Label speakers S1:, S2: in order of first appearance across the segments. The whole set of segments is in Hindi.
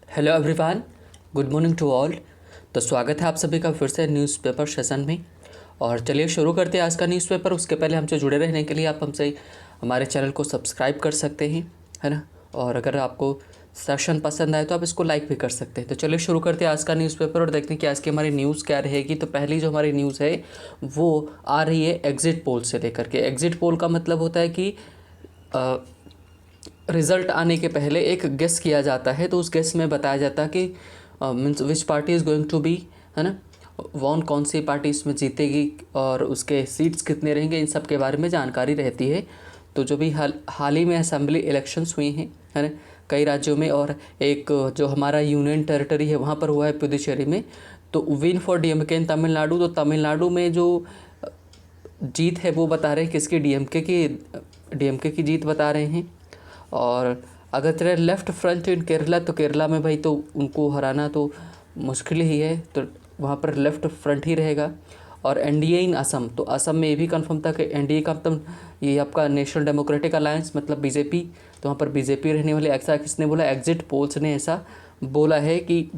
S1: Hello everyone, good morning to all. तो स्वागत है आप सभी का फिर से न्यूज़पेपर सेशन में। और चलिए शुरू करते हैं आज का न्यूज़पेपर। उसके पहले हमसे जुड़े रहने के लिए आप हमसे हमारे चैनल को सब्सक्राइब कर सकते हैं, है ना। और अगर आपको सेशन पसंद आए तो आप इसको लाइक भी कर सकते हैं। तो चलिए शुरू करते हैं आज का न्यूज़पेपर और देखते हैं कि आज की हमारी न्यूज़ क्या रहेगी। तो पहली जो हमारी न्यूज़ है वो आ रही है एग्ज़िट पोल से लेकर के। एग्ज़िट पोल का मतलब होता है कि रिज़ल्ट आने के पहले एक गेस किया जाता है। तो उस गेस में बताया जाता है कि means which party is going to be, है ना, कौन सी पार्टी इसमें जीतेगी और उसके सीट्स कितने रहेंगे, इन सब के बारे में जानकारी रहती है। तो जो भी हाल ही में असेंबली इलेक्शंस हुई हैं, है ना, कई राज्यों में, और एक जो हमारा यूनियन टेरिटरी है वहाँ पर हुआ है पुदुचेरी में। तो विन फॉर डीएमके इन तमिलनाडु। तो तमिलनाडु में जो जीत है वो बता रहे हैं किसकी, डीएमके की जीत बता रहे हैं। और अगर तेरा लेफ़्ट फ्रंट इन केरला, तो केरला में भाई तो उनको हराना तो मुश्किल ही है, तो वहाँ पर लेफ़्ट फ्रंट ही रहेगा। और एनडीए इन असम, तो असम में ये भी कंफर्म था कि एनडीए का मतलब ये आपका नेशनल डेमोक्रेटिक अलायंस मतलब बीजेपी, तो वहाँ पर बीजेपी रहने वाली। ऐसा किसने बोला, एग्जिट पोल्स ने ऐसा बोला है कि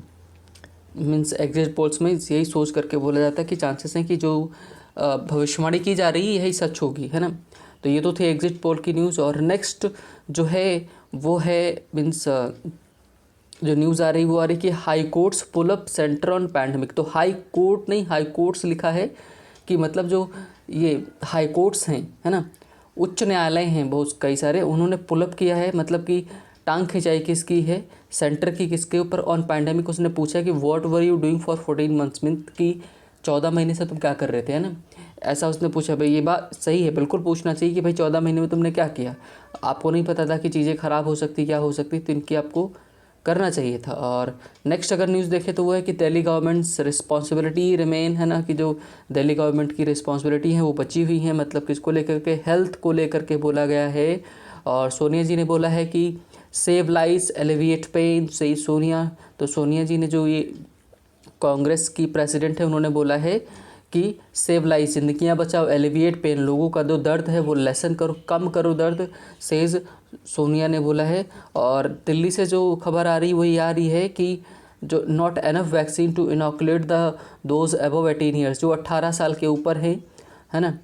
S1: मीन्स एग्जिट पोल्स में यही सोच करके बोला जाता है कि चांसेस हैं कि जो भविष्यवाणी की जा रही है यही सच होगी, है ना। तो ये तो थी एग्जिट पोल की न्यूज़। और नेक्स्ट जो है वो है मीन्स जो न्यूज़ आ रही वो आ रही कि high courts pull up centre on pandemic. तो हाई कोर्ट नहीं, हाई कोर्ट्स लिखा है कि मतलब जो ये हाई कोर्ट्स हैं, है ना, उच्च न्यायालय हैं बहुत कई सारे, उन्होंने पुलअप किया है, मतलब कि टांग खिंचाई किसकी है, सेंटर की किसके ऊपर, ऑन पैंडमिक। उसने पूछा कि what were you doing for 14 months, mean कि 14 महीने से तुम क्या कर रहे थे, है ना। ऐसा उसने पूछा। भाई ये बात सही है, बिल्कुल पूछना चाहिए कि भाई 14 महीने में तुमने क्या किया। आपको नहीं पता था कि चीज़ें ख़राब हो सकती, क्या हो सकती, तो इनकी आपको करना चाहिए था। और नेक्स्ट अगर न्यूज़ देखें तो वो है कि दिल्ली गवर्नमेंट्स रिस्पॉन्सिबिलिटी रिमेन, है ना, कि जो दिल्ली गवर्नमेंट की रिस्पॉन्सिबिलिटी है वो बची हुई है, मतलब किसको लेकर के, हेल्थ को लेकर के बोला गया है। और सोनिया जी ने बोला है कि सेव लाइफ एलिविएट पेन, सही सोनिया। तो सोनिया जी ने, जो ये कांग्रेस की प्रेसिडेंट है, उन्होंने बोला है कि सेव लाइफ, ज़िंदगियाँ बचाओ, एलिविएट पेन, लोगों का जो दर्द है वो लेसन करो, कम करो दर्द, सेज सोनिया ने बोला है। और दिल्ली से जो खबर आ रही वही आ रही है कि जो not enough vaccine to inoculate the those above 18 years, जो 18 साल के ऊपर हैं, है ना,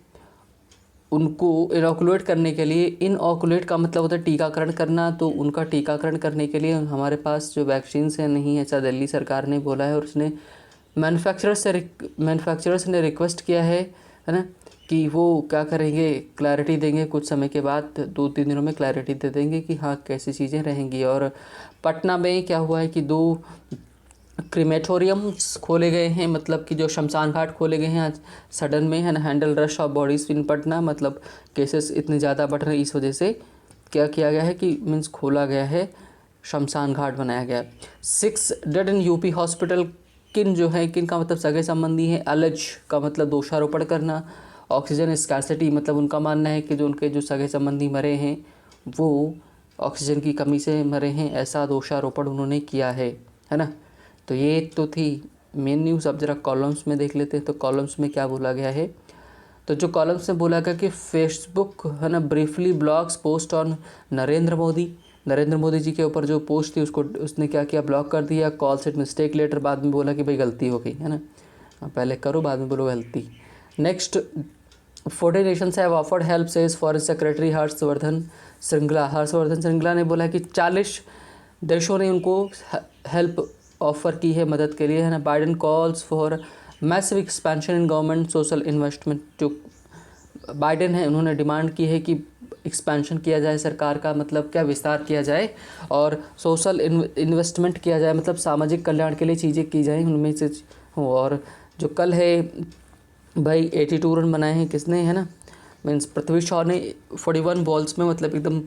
S1: उनको इनोकुलेट करने के लिए, इनओकुलेट का मतलब होता है टीकाकरण करना, तो उनका टीकाकरण करने के लिए हमारे पास जो वैक्सीन्स हैं नहीं, ऐसा दिल्ली सरकार ने बोला है। और उसने मैन्युफैक्चरर्स ने रिक्वेस्ट किया है ना, कि वो क्या करेंगे, क्लैरिटी देंगे कुछ समय के बाद, 2-3 दिनों में क्लैरिटी दे देंगे कि हाँ कैसी चीज़ें रहेंगी। और पटना में क्या हुआ है कि 2 क्रीमेटोरियम्स खोले गए हैं, मतलब कि जो शमशान घाट खोले गए हैं आज सडन में, है ना। Handle rush of bodies in Patna, मतलब केसेस इतने ज़्यादा बढ़ रहे हैं, इस वजह से क्या किया गया है कि मीन्स खोला गया है, शमशान घाट बनाया गया है। 6 डेड इन यूपी हॉस्पिटल। किन जो है, किन का मतलब सगे संबंधी हैं, अलज का मतलब दोषारोपण करना, ऑक्सीजन स्कार्सिटी मतलब उनका मानना है कि जो उनके जो सगे संबंधी मरे हैं वो ऑक्सीजन की कमी से मरे हैं, ऐसा दोषारोपण उन्होंने किया है ना। तो ये तो थी मेन न्यूज़। अब ज़रा कॉलम्स में देख लेते हैं, तो कॉलम्स में क्या बोला गया है। तो जो कॉलम्स में बोला गया कि फेसबुक, है ना, briefly blogs post on Narendra Modi ji के ऊपर जो पोस्ट थी उसको उसने क्या किया, ब्लॉक कर दिया। कॉल सेट मिस्टेक लेटर, बाद में बोला कि भाई गलती हो गई, है ना, पहले करो बाद में बोलो गलती। Next, 40 Nations have offered help, says foreign secretary Harshvardhan Shringla ने बोला कि 40 देशों ने उनको हेल्प ऑफ़र की है मदद के लिए, है ना। Biden calls for massive expansion in government social investment. Joe Biden है उन्होंने डिमांड की है कि एक्सपेंशन किया जाए सरकार का, मतलब क्या, विस्तार किया जाए और सोशल इन्वेस्टमेंट किया जाए, मतलब सामाजिक कल्याण के लिए चीज़ें की जाएँ, उनमें से हो। और जो कल है भाई 82 रन बनाए हैं किसने, है ना, मीन्स पृथ्वी शॉ ने 41 बॉल्स में, मतलब एकदम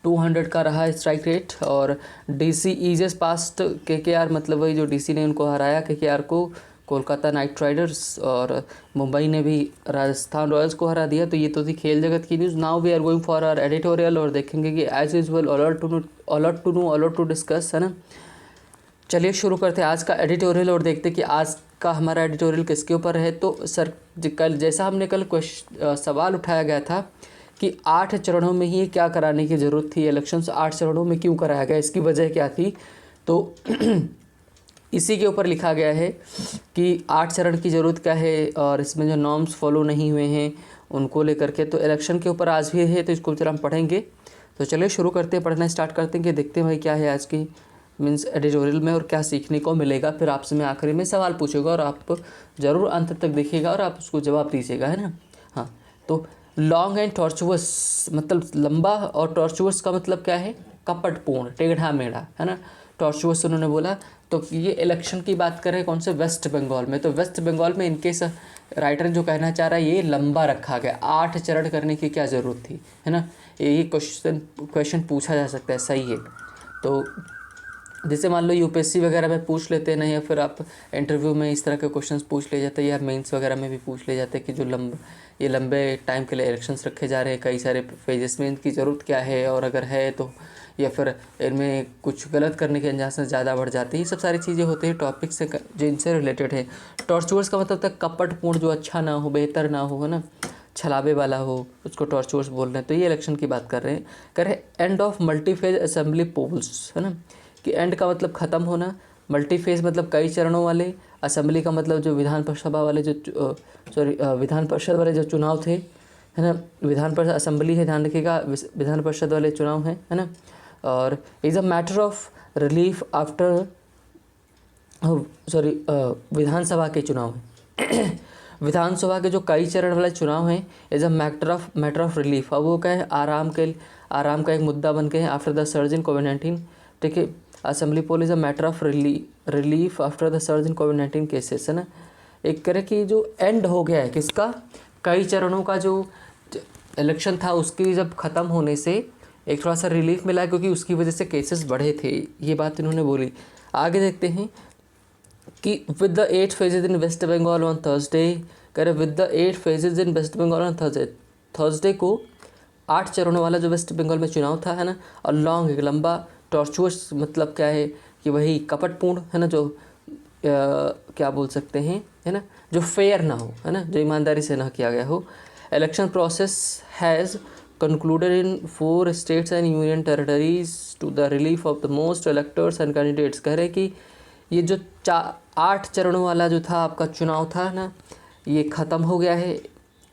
S1: 200 का रहा है स्ट्राइक रेट। और डीसी ईजेस पास्ट केकेआर, मतलब वही जो डीसी ने उनको हराया केकेआर को, कोलकाता नाइट राइडर्स। और मुंबई ने भी राजस्थान रॉयल्स को हरा दिया। तो ये तो थी खेल जगत की news. Now we are going for our editorial और देखेंगे कि as usual a lot to discuss, है ना। चलिए शुरू करते हैं आज का एडिटोरियल और देखते हैं कि आज का हमारा एडिटोरियल किसके ऊपर है। तो सर, कल जैसा हमने कल सवाल उठाया गया था कि 8 चरणों में ही क्या कराने की ज़रूरत थी, इलेक्शंस 8 चरणों में क्यों कराया गया, इसकी वजह क्या थी। तो इसी के ऊपर लिखा गया है कि 8 चरण की ज़रूरत क्या है और इसमें जो नॉर्म्स फॉलो नहीं हुए हैं उनको लेकर के। तो इलेक्शन के ऊपर आज भी है, तो इसको जरा हम पढ़ेंगे। तो चलिए शुरू करते हैं, पढ़ना स्टार्ट करते हैं कि देखते हैं भाई क्या है आज की मीन्स एडिटोरियल में और क्या सीखने को मिलेगा। फिर आपसे मैं आखिरी में सवाल पूछूंगा और आप ज़रूर अंत तक देखिएगा और आप उसको जवाब दीजिएगा, है ना। हाँ, तो लॉन्ग एंड टॉर्चुअस मतलब लंबा, और टॉर्चुअस का मतलब क्या है, कपटपूर्ण, टेढ़ा मेढ़ा, है ना। टॉर्चुअस उन्होंने बोला। तो ये इलेक्शन की बात करें कौन से, वेस्ट बंगाल में। तो वेस्ट बंगाल में इनके राइटर जो कहना चाह रहा है ये लंबा रखा गया, 8 चरण करने की क्या ज़रूरत थी, है ना। यही क्वेश्चन पूछा जा सकता है, सही है। तो जैसे मान लो यूपीएससी वगैरह में पूछ लेते हैं ना, या फिर आप इंटरव्यू में इस तरह के क्वेश्चंस पूछ ले जाते हैं, या मेंस वगैरह में भी पूछ ले जाते हैं कि जो ये लंबे टाइम के लिए इलेक्शंस रखे जा रहे हैं कई सारे फेजेस में, इनकी ज़रूरत क्या है, और अगर है तो, या फिर इनमें कुछ गलत करने के अंजाम ज़्यादा बढ़ जाती है। ये सब सारी चीज़ें होती हैं टॉपिक से जो इनसे रिलेटेड है। टॉर्चुअस का मतलब था कपटपूर्ण, जो अच्छा ना हो, बेहतर ना हो, है ना, छलावे वाला हो, उसको टॉर्चुअस बोल रहे हैं। तो ये इलेक्शन की बात कर रहे हैं end of multiphase assembly polls, है ना, कि एंड का मतलब ख़त्म होना, मल्टीफेज मतलब कई चरणों वाले, असेंबली का मतलब जो विधान परिषद वाले विधान परिषद वाले जो चुनाव थे, है ना। विधान परिषद असेंबली है, ध्यान रखिएगा, विधान परिषद वाले चुनाव हैं, है ना। और is a matter of relief after Vidhan Sabha के चुनाव हैं विधानसभा के जो कई चरण वाले चुनाव हैं, is a matter of relief. अब वो क्या है, आराम का एक मुद्दा बन गए हैं आफ्टर द सर्ज इन कोविड-19, ठीक है। Assembly poll is a matter of relief after the surge in कोविड-19 केसेस, है ना। एक तरह की जो एंड हो गया है किसका, कई चरणों का जो इलेक्शन था उसकी जब ख़त्म होने से एक थोड़ा सा रिलीफ मिला, क्योंकि उसकी वजह से केसेस बढ़े थे। ये बात इन्होंने बोली। आगे देखते हैं कि with the 8 phases in West Bengal on Thursday, कह रहे with the 8 phases in West Bengal on Thursday को 8 चरणों वाला जो वेस्ट बंगाल में चुनाव था, है ना। और लॉन्ग, एक लंबा, टॉर्चुअस मतलब क्या है कि वही कपटपूर्ण, है ना, जो क्या बोल सकते हैं, है ना, जो फेयर ना हो, है ना, जो ईमानदारी से ना किया गया हो। Election process has concluded in 4 states and union territories to the relief of the most electors and candidates। कह रहे कि ये जो 8 चरणों वाला जो था आपका चुनाव था ना, ये ख़त्म हो गया है।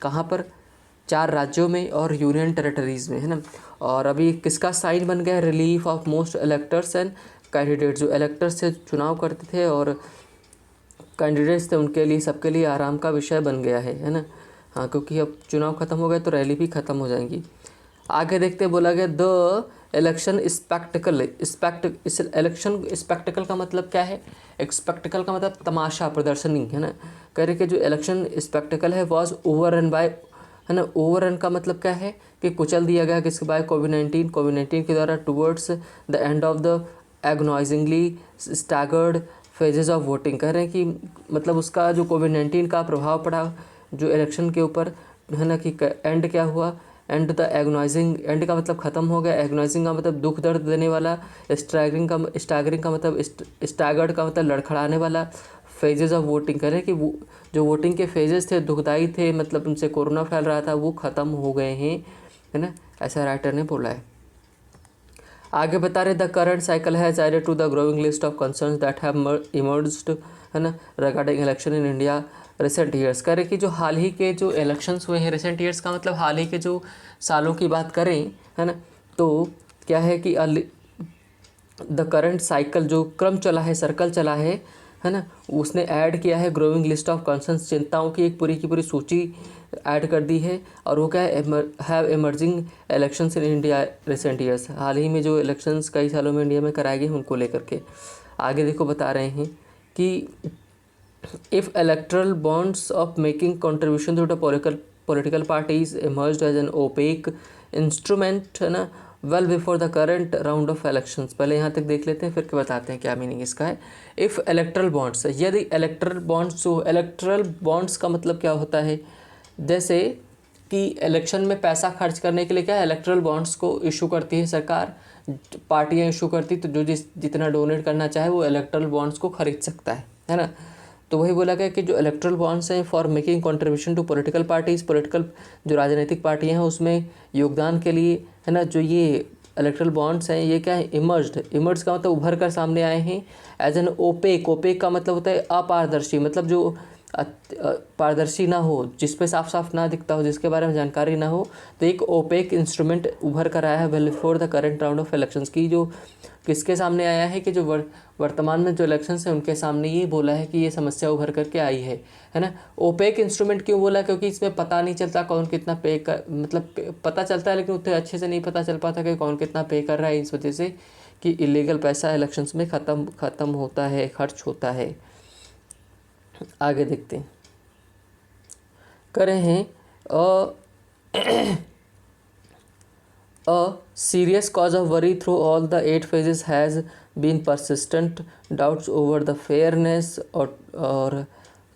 S1: कहाँ पर, 4 राज्यों में और यूनियन टेरिटरीज़ में, है ना। और अभी किसका साइन बन गया, relief of most electors and candidates. जो इलेक्टर्स से चुनाव करते थे और कैंडिडेट्स थे, उनके लिए, सबके लिए आराम का विषय बन गया है ना। हाँ, क्योंकि अब चुनाव ख़त्म हो गया तो रैली भी ख़त्म हो जाएंगी। आगे देखते, बोला गया the election spectacled. Election spectacled का मतलब क्या है, एक स्पेक्टिकल का मतलब तमाशा, प्रदर्शनी, है ना। कह रहे कि जो इलेक्शन स्पेक्टिकल है वॉज ओवर रन बाय, है ना। ओवर रन का मतलब क्या है कि कुचल दिया गया किसके, बाय कोविड-19 के द्वारा towards the end of the agonisingly staggered phases of voting. कह रहे हैं कि मतलब उसका जो कोविड-19 का प्रभाव पड़ा जो इलेक्शन के ऊपर, है ना, कि एंड क्या हुआ, एंड द एगोनाइजिंग, एंड का मतलब ख़त्म हो गया, एगोनाइजिंग का मतलब दुख दर्द देने वाला, स्टैगरिंग का मतलब स्टैगर्ड का मतलब लड़खड़ाने वाला, फेजेस ऑफ वोटिंग। कह रहे हैं कि वो जो वोटिंग के फेजेस थे दुखदाई थे, मतलब उनसे कोरोना फैल रहा था, वो ख़त्म हो गए हैं, है ना, ऐसा राइटर ने बोला है। आगे बता रहे the current cycle has added to the growing list of concerns that have emerged, है ना, regarding election in India recent years. कह रहे कि जो हाल ही के जो इलेक्शंस हुए हैं, रिसेंट ईयर्स का मतलब हाल ही के जो सालों की बात करें, है ना, तो क्या है कि द करंट साइकिल, जो क्रम चला है, सर्कल चला है ना, उसने ऐड किया है ग्रोइंग लिस्ट ऑफ कंसर्न्स, चिंताओं की एक पूरी की पूरी सूची ऐड कर दी है। और वो क्या है, have emerging elections in India recent years, हाल ही में जो इलेक्शंस कई सालों में इंडिया में कराए गए उनको लेकर के। आगे देखो बता रहे हैं कि if electoral bonds of making contribution to the political parties emerged as an opaque instrument, है ना, well before the current round of elections। पहले यहाँ तक देख लेते हैं, फिर के बताते हैं क्या मीनिंग इसका है। if electoral bonds, यदि electoral bonds, जो electoral bonds का मतलब क्या होता है, जैसे कि इलेक्शन में पैसा खर्च करने के लिए क्या इलेक्टरल बॉन्ड्स को इशू करती है सरकार, पार्टियां इशू करती, तो जो जितना डोनेट करना चाहे वो इलेक्टरल बॉन्ड्स को खरीद सकता है ना। तो वही बोला गया कि जो इलेक्ट्रल बॉन्ड्स हैं for making contribution to political parties, political जो राजनीतिक पार्टियां हैं उसमें योगदान के लिए, है ना, जो ये इलेक्ट्रल बॉन्ड्स हैं ये क्या है, इमर्ज का मतलब उभर कर सामने आए हैं एज एन ओपेक का मतलब होता है अपारदर्शी, मतलब जो पारदर्शी ना हो, जिस पे साफ साफ ना दिखता हो, जिसके बारे में जानकारी ना हो, तो एक ओपेक इंस्ट्रूमेंट उभर कर आया है before the current round of elections की, जो किसके सामने आया है कि जो वर्तमान में जो इलेक्शंस हैं उनके सामने ये बोला है कि ये समस्या उभर करके आई है ना। ओपेक इंस्ट्रूमेंट क्यों बोला, क्योंकि इसमें पता नहीं चलता कौन कितना पे कर, मतलब पता चलता है लेकिन उतने अच्छे से नहीं पता चल पाता कि कौन कितना पे कर रहा है, इस वजह से कि इलीगल पैसा इलेक्शंस में ख़त्म होता है, खर्च होता है। आगे देखते हैं, कर रहे हैं A serious cause of worry through all the 8 phases has been persistent doubts over the fairness और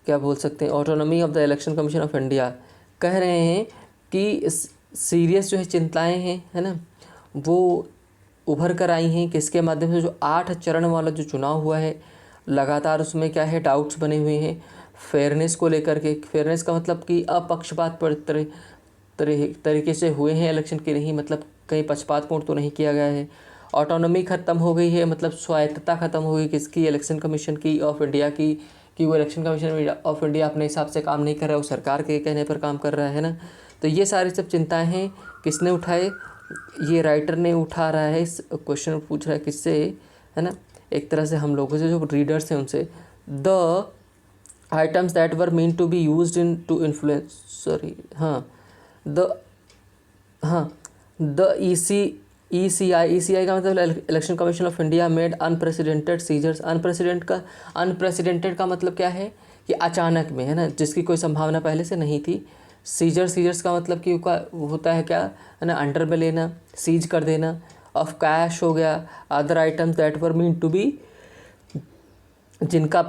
S1: क्या बोल सकते हैं autonomy of the election commission of India. कह रहे हैं कि सीरियस जो है चिंताएं हैं, है ना, वो उभर कर आई हैं किसके माध्यम से, जो 8 चरण वाला जो चुनाव हुआ है लगातार उसमें क्या है डाउट्स बने हुए हैं फेयरनेस को लेकर के। फेयरनेस का मतलब कि अपक्षपात पर तरीके से हुए हैं इलेक्शन के, नहीं मतलब कहीं पक्षपातपूर्ण तो नहीं किया गया है। ऑटोनॉमी ख़त्म हो गई है, मतलब स्वायत्तता ख़त्म हो गई किसकी, इलेक्शन कमीशन की ऑफ इंडिया की, कि वो इलेक्शन कमीशन ऑफ इंडिया अपने हिसाब से काम नहीं कर रहा है, वो सरकार के कहने पर काम कर रहा है ना। तो ये सारी सब चिंताएं हैं किसने उठाए, ये राइटर ने उठा रहा है, इस क्वेश्चन पूछ रहा है किससे, है ना, एक तरह से हम लोगों से जो रीडर्स हैं उनसे। The items that were mean to be used in to influence, sorry हाँ द ECI का मतलब election commission of India made unprecedented seizures. Unprecedented का मतलब क्या है कि अचानक में, है ना, जिसकी कोई संभावना पहले से नहीं थी। सीजर्स का मतलब कि होता है क्या, है ना, अंडर में लेना, सीज कर देना। ऑफ कैश हो गया। Other items that were mean to be, जिनका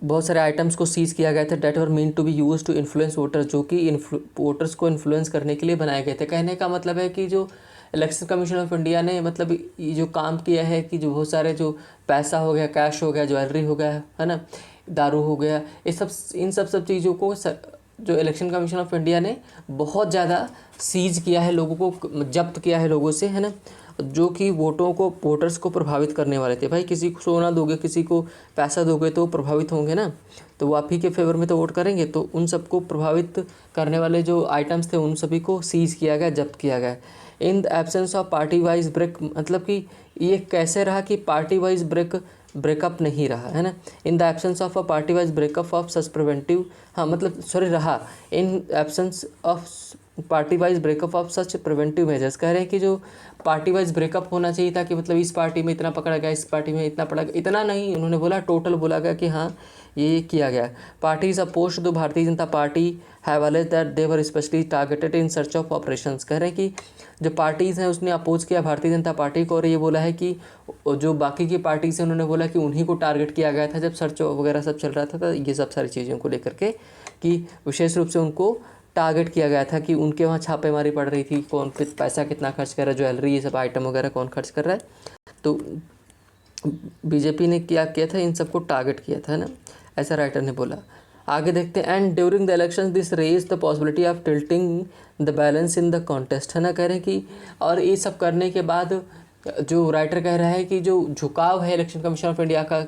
S1: बहुत सारे आइटम्स को सीज किया गया था, that were mean to be use to influence voters, जो कि वोटर्स को इन्फ्लुएंस करने के लिए बनाए गए थे। कहने का मतलब है कि जो इलेक्शन कमीशन ऑफ इंडिया ने मतलब ये जो काम किया है कि जो बहुत सारे जो पैसा हो गया, कैश हो गया, ज्वेलरी हो गया, है ना, दारू हो गया, इन सब चीज़ों को जो इलेक्शन कमीशन ऑफ इंडिया ने बहुत ज़्यादा सीज किया है, लोगों को जब्त किया है लोगों से, है ना, जो कि वोटर्स को प्रभावित करने वाले थे। भाई किसी को सोना दोगे, किसी को पैसा दोगे तो प्रभावित होंगे ना, तो वो आप ही के फेवर में तो वोट करेंगे। तो उन सबको प्रभावित करने वाले जो आइटम्स थे उन सभी को सीज किया गया, जब्त किया गया। In the absence of party wise break, मतलब कि ये कैसे रहा कि पार्टी वाइज ब्रेकअप नहीं रहा, है ना। इन the absence of a party wise breakup of such preventive, हाँ मतलब सॉरी रहा, in absence of party wise breakup of such preventive measures. कह रहे हैं कि जो पार्टी वाइज ब्रेकअप होना चाहिए था कि मतलब इस पार्टी में इतना पकड़ा गया, इस पार्टी में इतना पड़ा गया, इतना नहीं, उन्होंने बोला टोटल बोला गया कि हाँ ये किया गया। Parties opposed to Bharatiya Janata party have alleged that they were specially targeted in search of operations. कह रहे हैं कि जो पार्टीज़ हैं उसने अपोज किया भारतीय जनता पार्टी को, और ये बोला है कि जो बाकी की पार्टीज हैं उन्होंने बोला कि उन्हीं को टारगेट किया गया था जब सर्च वगैरह सब चल रहा था। तो ये सब सारी चीज़ों को लेकर के कि विशेष रूप से उनको टारगेट किया गया था कि उनके वहाँ छापेमारी पड़ रही थी, कौन पैसा कितना खर्च कर रहा है, ज्वेलरी ये सब आइटम वगैरह कौन खर्च कर रहा है। तो बीजेपी ने क्या किया था, इन सबको टारगेट किया था ना, ऐसा राइटर ने बोला। आगे देखते हैं। And during the election this raise the possibility of tilting the balance in the contest, है ना। कह रहे हैं कि और ये सब करने के बाद जो राइटर कह रहा है कि जो झुकाव है इलेक्शन कमीशन ऑफ इंडिया का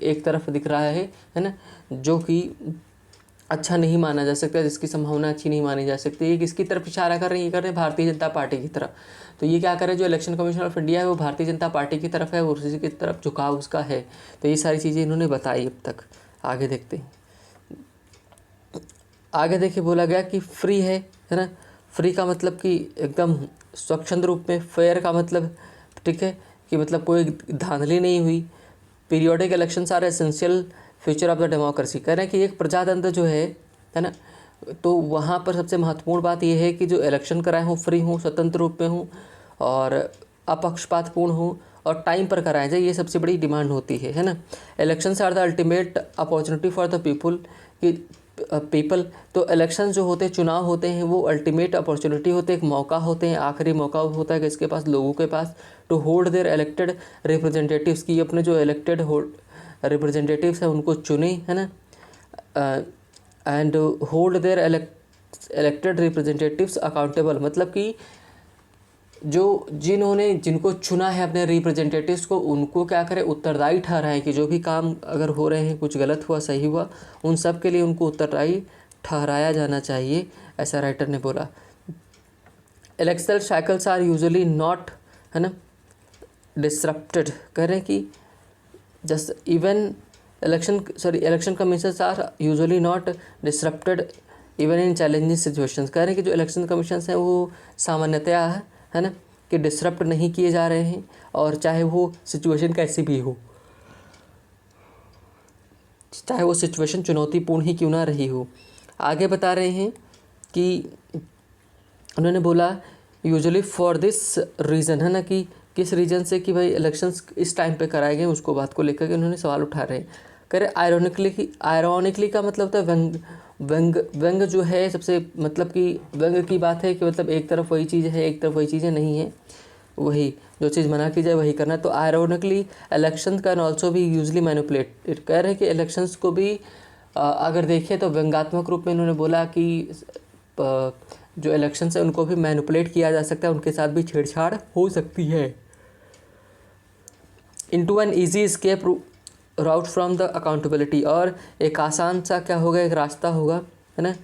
S1: एक तरफ दिख रहा है ना, जो कि अच्छा नहीं माना जा सकता, जिसकी संभावना अच्छी नहीं मानी जा सकती। ये किसकी तरफ इशारा कर रहे हैं, ये कर रहे हैं भारतीय जनता पार्टी की तरफ। तो ये क्या कर रहे हैं, जो इलेक्शन कमीशन ऑफ इंडिया है वो भारतीय जनता पार्टी की तरफ है, और उसी की तरफ झुकाव उसका है। तो ये सारी चीज़ें इन्होंने बताई अब तक। आगे देखते हैं। आगे देखिए बोला गया कि फ्री है ना। फ्री का मतलब कि एकदम स्वच्छंद रूप में, फेयर का मतलब ठीक है कि मतलब कोई धांधली नहीं हुई। Periodic elections are essential future of the democracy. कह रहे हैं कि एक प्रजातंत्र जो है ना, तो वहाँ पर सबसे महत्वपूर्ण बात यह है कि जो इलेक्शन कराए हों फ्री हों, स्वतंत्र रूप में हों और अपक्षपातपूर्ण हों और टाइम पर कराए जाए, ये सबसे बड़ी डिमांड होती है ना। Elections are the ultimate opportunity for the people तो इलेक्शन जो होते हैं, चुनाव होते हैं, वो अल्टीमेट अपॉर्चुनिटी होते हैं, एक मौका होते हैं, आखिरी मौका होता है किसके पास, लोगों के पास, to hold their elected representatives की अपने जो इलेक्टेड रिप्रेजेंटेटिव्स हैं उनको चुने, है ना, and hold their elected representatives accountable, मतलब कि जिन्होंने जिनको चुना है अपने रिप्रेजेंटेटिव्स को, उनको क्या करें, उत्तरदायी ठहराएं कि जो भी काम अगर हो रहे हैं, कुछ गलत हुआ सही हुआ, उन सब के लिए उनको उत्तरदायी ठहराया जाना चाहिए, ऐसा राइटर ने बोला। Electoral cycles are usually not, है ना, डिसरप्टेड, कह रहे हैं कि just even election commissions are usually not disrupted even in challenging situations. कह रहे हैं कि जो इलेक्शन कमीशंस हैं वो सामान्यतया है ना कि डिसरप्ट नहीं किए जा रहे हैं, और चाहे वो सिचुएशन कैसी भी हो, चाहे वो सिचुएशन चुनौतीपूर्ण ही क्यों ना रही हो। आगे बता रहे हैं कि उन्होंने बोला यूजुअली फॉर दिस रीज़न, है ना, कि किस रीज़न से कि भाई इलेक्शंस इस टाइम पे कराए गए, उसको बात को लेकर के उन्होंने सवाल उठा रहे हैं। कह रहे आयरॉनिकली का मतलब होता है व्यंग जो है सबसे, मतलब कि व्यंग की बात है कि मतलब एक तरफ वही चीज़ है, एक तरफ वही चीज़ें नहीं है, वही जो चीज़ मना की जाए वही करना। तो आयरॉनिकली इलेक्शन कैन ऑल्सो भी यूजली मैनिपुलेटेड। कह रहे हैं कि इलेक्शंस को भी अगर देखें तो व्यंग्यात्मक रूप में इन्होंने बोला कि जो इलेक्शंस है उनको भी मैनिपुलेट किया जा सकता है, उनके साथ भी छेड़छाड़ हो सकती है। Into an easy escape route from the accountability, और एक आसान सा क्या होगा, एक रास्ता होगा, है ना,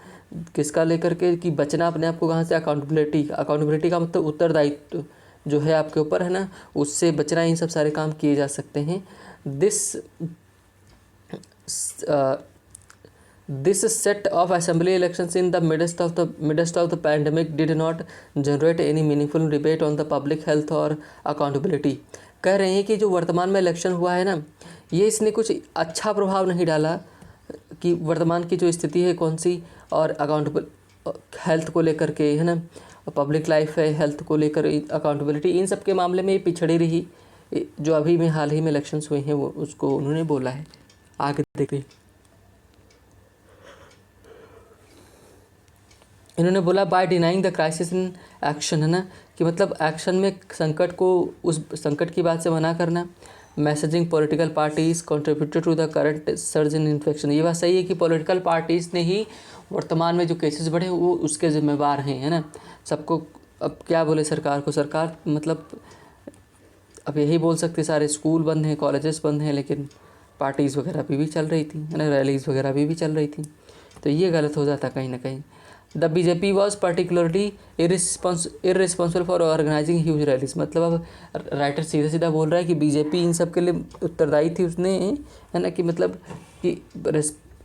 S1: किसका लेकर के कि बचना अपने आप को कहाँ से, अकाउंटेबिलिटी का मतलब उत्तरदायित्व जो है आपके ऊपर, है ना, उससे बचना, इन सब सारे काम किए जा सकते हैं। This set of assembly elections in the midst of the pandemic did not generate any meaningful debate on the public health or accountability। कह रहे हैं कि जो वर्तमान में इलेक्शन हुआ है ना, ये इसने कुछ अच्छा प्रभाव नहीं डाला कि वर्तमान की जो स्थिति है कौन सी, और अकाउंटेबल हेल्थ को लेकर के, है ना, पब्लिक लाइफ है, हेल्थ को लेकर अकाउंटेबिलिटी, इन सब के मामले में ये पिछड़ी रही। जो अभी में हाल ही में इलेक्शंस हुए हैं वो उसको उन्होंने बोला है। आगे देखिए, इन्होंने बोला by denying the crisis in action, है ना, कि मतलब एक्शन में संकट को, उस संकट की बात से मना करना। Messaging political parties contributed to the current surge in infection. ये बात सही है कि पॉलिटिकल पार्टीज़ ने ही वर्तमान में जो केसेस बढ़े वो उसके जिम्मेवार हैं, है ना। सबको अब क्या बोले सरकार को, सरकार मतलब अब यही बोल सकते सारे स्कूल बंद हैं, कॉलेजेस बंद हैं, लेकिन पार्टीज़ वगैरह भी चल रही थी, है ना, रैलीज़ वगैरह भी चल रही थी, तो ये गलत हो जाता कहीं ना कहीं। The BJP was particularly irresponsible for organising huge rallies. मतलब अब राइटर सीधा सीधा बोल रहा है कि बीजेपी इन सब के लिए उत्तरदायी थी, उसने, है ना, कि मतलब कि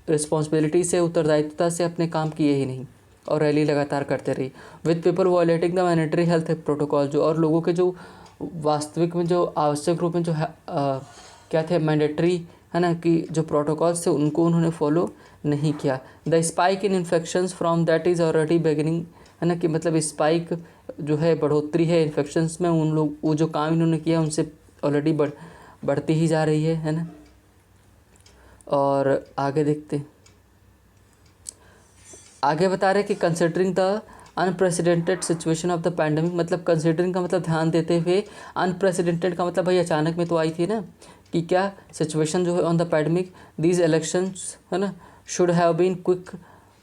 S1: रिस्पॉन्सिबिलिटी से, उत्तरदायित्वता से अपने काम किए ही नहीं और रैली लगातार करते रही। With people violating the mandatory health protocol, जो और लोगों के जो वास्तविक में जो आवश्यक रूप में जो क्या थे मैंडेटरी, है ना, कि जो प्रोटोकॉल्स थे उनको उन्होंने फॉलो नहीं किया। The spike in infections from that is already beginning, है ना, कि मतलब स्पाइक जो है बढ़ोतरी है इन्फेक्शंस में, उन लोग वो जो काम इन्होंने किया उनसे ऑलरेडी बढ़ती ही जा रही है ना। और आगे देखते, आगे बता रहे कि considering the unprecedented situation of the pandemic, मतलब कंसिडरिंग का मतलब ध्यान देते हुए, अनप्रेसिडेंटेड का मतलब भाई अचानक में तो आई थी ना, कि क्या सिचुएशन जो है on the pandemic, these elections, है ना, should have been quick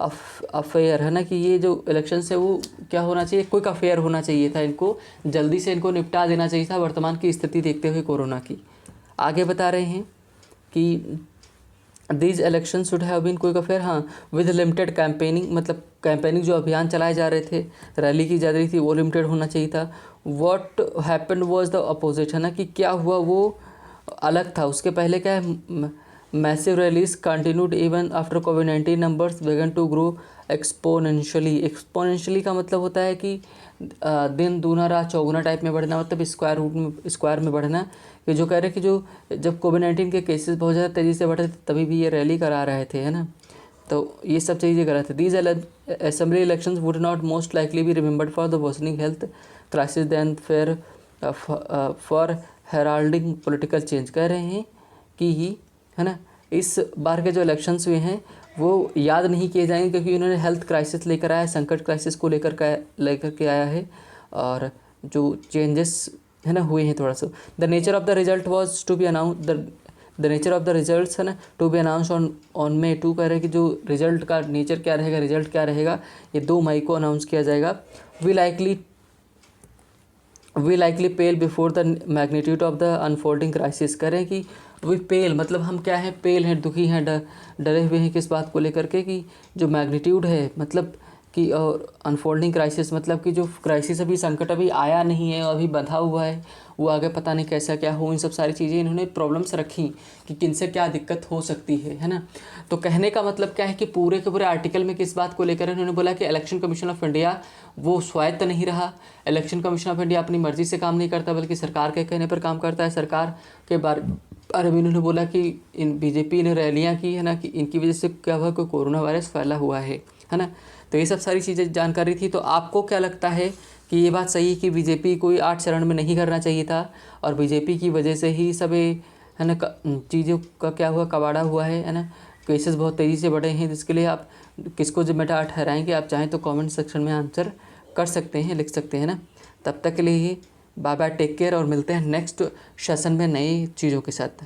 S1: affair, है ना, कि ये जो इलेक्शंस है वो क्या होना चाहिए, क्विक अफेयर होना चाहिए था, इनको जल्दी से इनको निपटा देना चाहिए था वर्तमान की स्थिति देखते हुए कोरोना की। आगे बता रहे हैं कि these election should have been quick affair, हाँ, विद लिमिटेड कैंपेनिंग, मतलब कैंपेनिंग जो अभियान चलाए जा रहे थे, रैली की जा रही थी, वो लिमिटेड होना चाहिए था। What happened was the opposite, है ना, कि क्या हुआ वो अलग था। उसके पहले क्या है, massive rallies continued even after कोविड-19 numbers began to grow exponentially. Exponentially का मतलब होता है कि दिन दूना रात चौगुना टाइप में बढ़ना, मतलब स्क्वायर में बढ़ना। कि जो कह रहे कि जो जब कोविड-19 के केसेस बहुत ज़्यादा तेज़ी से बढ़े थे तभी भी ये रैली करा रहे थे, है ना, तो ये सब चीज़ें गलत है। These assembly elections would not most likely be remembered for the worsening health crisis than fair for heralding political change. कह रहे हैं कि ही, है ना, इस बार के जो इलेक्शंस हुए हैं वो याद नहीं किए जाएंगे क्योंकि उन्होंने हेल्थ क्राइसिस लेकर आया, संकट क्राइसिस को लेकर के आया है, और जो चेंजेस है ना हुए हैं थोड़ा सा। The nature of the result was to be announce the nature of the result, है ना, to be announce on May 2। कह रहे हैं कि जो रिजल्ट का नेचर क्या रहेगा, रिजल्ट क्या रहेगा, ये 2 मई को अनाउंस किया जाएगा। We likely we likely pale before the magnitude of the unfolding crisis. करें कि वी पेल मतलब हम क्या हैं, पेल हैं, दुखी हैं, डरे हुए हैं किस बात को लेकर के कि जो मैग्नीट्यूड है मतलब कि, और अनफोल्डिंग क्राइसिस मतलब कि जो क्राइसिस अभी संकट अभी आया नहीं है, अभी बंधा हुआ है, वो आगे पता नहीं कैसा क्या हो। इन सब सारी चीज़ें इन्होंने प्रॉब्लम्स रखी कि किनसे क्या दिक्कत हो सकती है ना। तो कहने का मतलब क्या है कि पूरे के पूरे आर्टिकल में किस बात को लेकर इन्होंने बोला कि इलेक्शन कमीशन ऑफ इंडिया वो स्वायत्त नहीं रहा। इलेक्शन कमीशन ऑफ इंडिया अपनी मर्जी से काम नहीं करता बल्कि सरकार के कहने पर काम करता है। सरकार के बारे में इन्होंने बोला कि इन बीजेपी ने रैलियाँ की है ना, कि इनकी वजह से क्या हुआ, कोई कोरोना वायरस फैला हुआ है ना। तो ये सब सारी चीज़ें जानकारी थी। तो आपको क्या लगता है कि ये बात सही है कि बीजेपी कोई 8 चरण में नहीं करना चाहिए था और बीजेपी की वजह से ही सब ये है ना चीज़ों का क्या हुआ, कबाड़ा हुआ है ना, केसेस बहुत तेज़ी से बढ़े हैं। जिसके लिए आप किसको जिम्मेदार ठहराएंगे, आप चाहें तो कमेंट सेक्शन में आंसर कर सकते हैं, लिख सकते हैं ना। तब तक के लिए बाय बाय, टेक केयर और मिलते हैं नेक्स्ट सेशन में नई चीज़ों के साथ।